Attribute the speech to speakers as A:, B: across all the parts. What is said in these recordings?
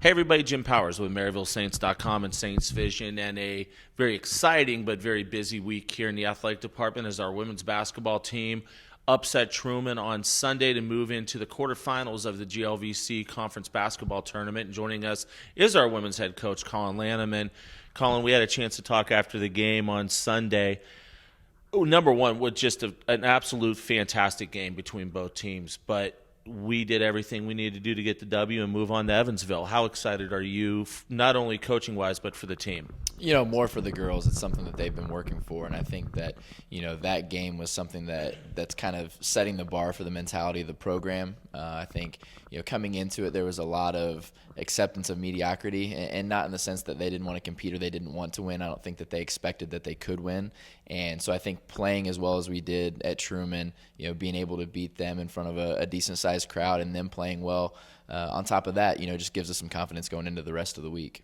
A: Hey everybody, Jim Powers with MaryvilleSaints.com and Saints Vision, and a very exciting but very busy week here in the athletic department as our women's basketball team upset Truman on Sunday to move into the quarterfinals of the GLVC Conference Basketball Tournament. And joining us is our women's head coach, Collin Lanam. And Collin, we had a chance to talk after the game on Sunday. Number one, was just an absolute fantastic game between both teams, but we did everything we needed to do to get the W and move on to Evansville. How excited are you, not only coaching-wise, but for the team?
B: You know, more for the girls. It's something that they've been working for, and I think that, you know, that game was something that's kind of setting the bar for the mentality of the program. I think, you know, coming into it, there was a lot of acceptance of mediocrity, and not in the sense that they didn't want to compete or they didn't want to win. I don't think that they expected that they could win. And so I think playing as well as we did at Truman, you know, being able to beat them in front of a decent-sized crowd and them playing well, on top of that, you know, just gives us some confidence going into the rest of the week.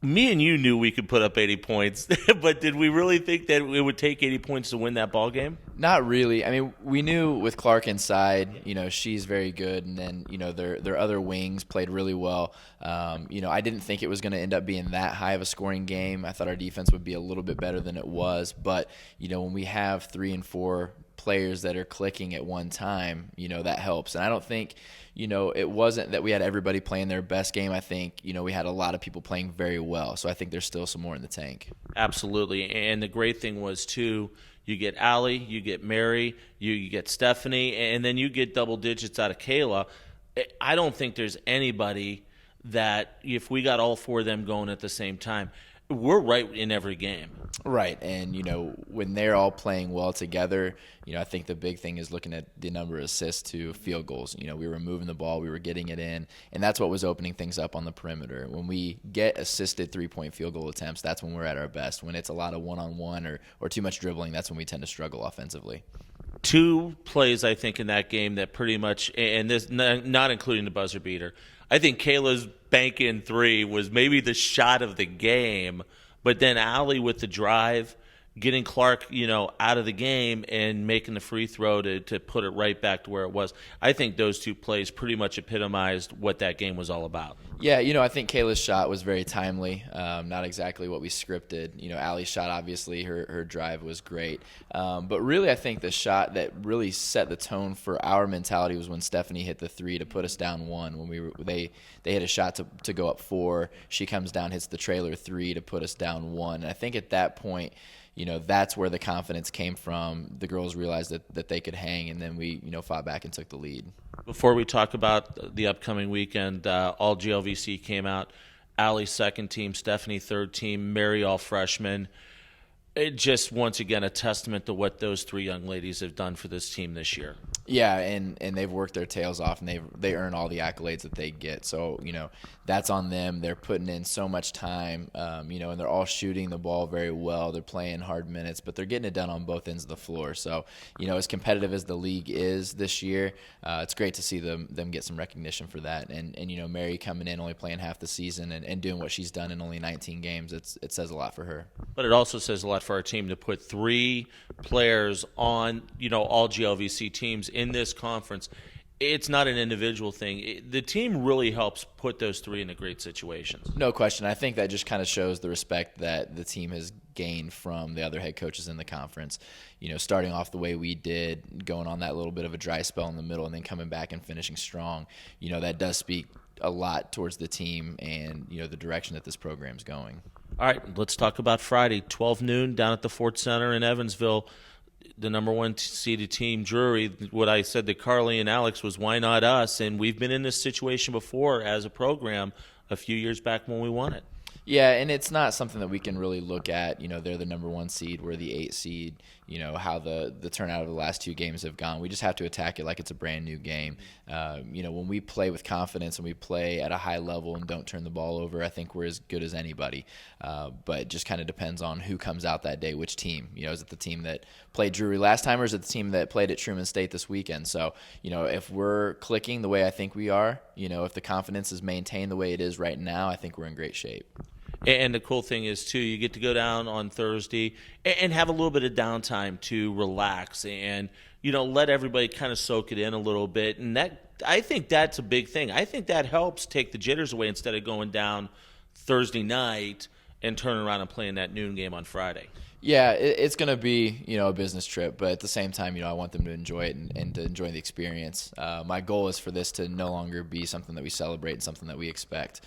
A: Me and you knew we could put up 80 points, but did we really think that it would take 80 points to win that ball game?
B: Not really. I mean, we knew with Clark inside, you know, she's very good, and then, you know, their other wings played really well. You know, I didn't think it was going to end up being that high of a scoring game. I thought our defense would be a little bit better than it was, but, you know, when we have 3 and 4 players that are clicking at one time, you know, that helps. And I don't think, you know, it wasn't that we had everybody playing their best game. I think, you know, we had a lot of people playing very well. So I think there's still some more in the tank.
A: Absolutely. And the great thing was, too, you get Allie, you get Mary, you get Stephanie, and then you get double digits out of Kayla. I don't think there's anybody that, if we got all 4 of them going at the same time, we're right in every game.
B: Right, and, you know, when they're all playing well together, you know, I think the big thing is looking at the number of assists to field goals. You know, we were moving the ball, we were getting it in, and that's what was opening things up on the perimeter. When we get assisted 3-point field goal attempts, that's when we're at our best. When it's a lot of one-on-one or too much dribbling, that's when we tend to struggle offensively.
A: 2 plays, I think, in that game that pretty much, and this not including the buzzer beater, I think Kayla's bank-in 3 was maybe the shot of the game, but then Allie with the drive, getting Clark, you know, out of the game and making the free throw to put it right back to where it was. I think those 2 plays pretty much epitomized what that game was all about.
B: Yeah, you know, I think Kayla's shot was very timely, not exactly what we scripted. You know, Allie's shot, obviously, her drive was great. But really, I think the shot that really set the tone for our mentality was when Stephanie hit the 3 to put us down 1. When they hit a shot to go up 4, she comes down, hits the trailer 3 to put us down 1. And I think at that point, you know, that's where the confidence came from. The girls realized that they could hang, and then we, you know, fought back and took the lead.
A: Before we talk about the upcoming weekend, all GLVC came out. Allie, second team, Stephanie, third team, Mary, all freshmen. It just, once again, a testament to what those 3 young ladies have done for this team this year.
B: Yeah, and they've worked their tails off, and they earn all the accolades that they get. So, you know, that's on them. They're putting in so much time, you know, and they're all shooting the ball very well. They're playing hard minutes, but they're getting it done on both ends of the floor. So, you know, as competitive as the league is this year, it's great to see them get some recognition for that. And you know, Mary coming in, only playing half the season and doing what she's done in only 19 games, it says a lot for her.
A: But it also says a lot for our team to put 3 players on, you know, all GLVC teams in this conference. It's not an individual thing. The team really helps put those 3 into great situations.
B: No question. I think that just kind of shows the respect that the team has gained from the other head coaches in the conference. You know, starting off the way we did, going on that little bit of a dry spell in the middle and then coming back and finishing strong. You know, that does speak a lot towards the team and, you know, the direction that this program's going.
A: All right, let's talk about Friday, 12 noon down at the Ford Center in Evansville. The number 1 seeded team, Drury, what I said to Carly and Alex was, why not us? And we've been in this situation before as a program a few years back when we won it.
B: Yeah, and it's not something that we can really look at. You know, they're the number 1 seed, we're the 8 seed. You know, how the turnout of the last 2 games have gone. We just have to attack it like it's a brand new game. You know, when we play with confidence and we play at a high level and don't turn the ball over, I think we're as good as anybody. But it just kind of depends on who comes out that day, which team. You know, is it the team that played Drury last time, or is it the team that played at Truman State this weekend? So, you know, if we're clicking the way I think we are, you know, if the confidence is maintained the way it is right now, I think we're in great shape.
A: And the cool thing is, too, you get to go down on Thursday and have a little bit of downtime to relax and, you know, let everybody kind of soak it in a little bit. And that I think that's a big thing. I think that helps take the jitters away instead of going down Thursday night and turning around and playing that noon game on Friday.
B: Yeah, it's going to be, a business trip, but at the same time, I want them to enjoy it and to enjoy the experience. My goal is for this to no longer be something that we celebrate and something that we expect.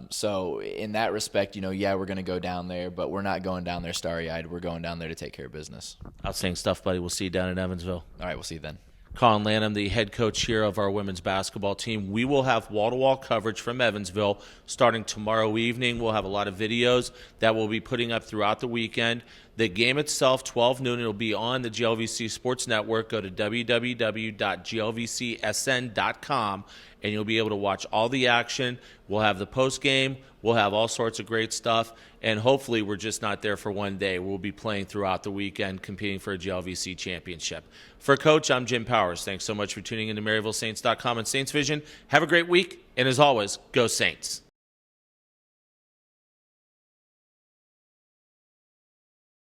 B: So in that respect, we're going to go down there, but we're not going down there starry-eyed. We're going down there to take care of business.
A: Outstanding stuff, buddy. We'll see you down in Evansville.
B: All right, we'll see you then.
A: Collin Lanam, the head coach here of our women's basketball team. We will have wall-to-wall coverage from Evansville starting tomorrow evening. We'll have a lot of videos that we'll be putting up throughout the weekend. The game itself, 12 noon, it'll be on the GLVC Sports Network. Go to www.glvcsn.com, and you'll be able to watch all the action. We'll have the post game. We'll have all sorts of great stuff. And hopefully we're just not there for one day. We'll be playing throughout the weekend, competing for a GLVC championship. For Coach, I'm Jim Powers. Thanks so much for tuning in to MaryvilleSaints.com and Saints Vision. Have a great week. And as always, go Saints.